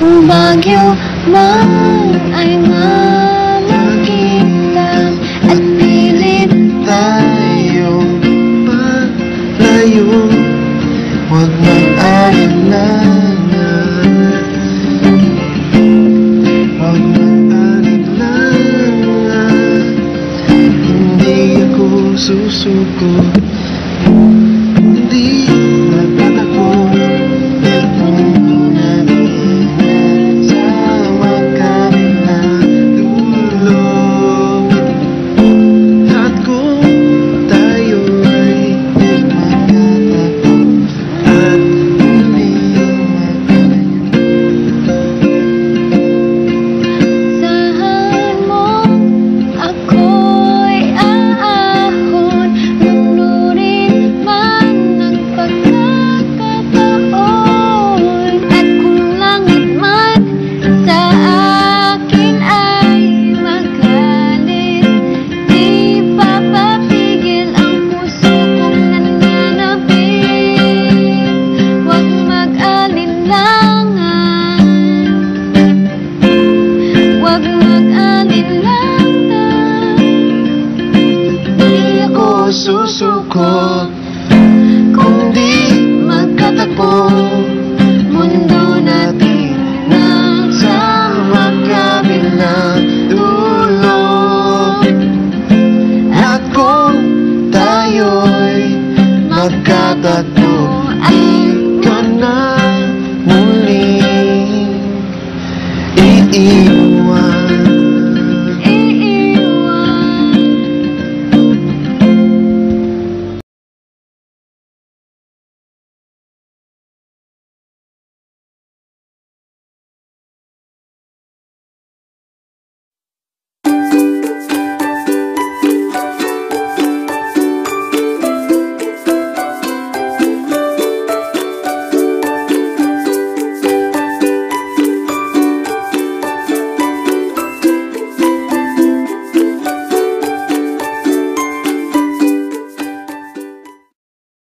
Kung bagyo man ay mamagitan at pilit tayong malayo, huwag mag-alinlangan, huwag mag-alinlangan. Hindi ako susuko, hindi nagtatakbo. Susuko kung di magkatakbo, mundo natin nasa magkabilang dulo. At kung tayo'y magkatatag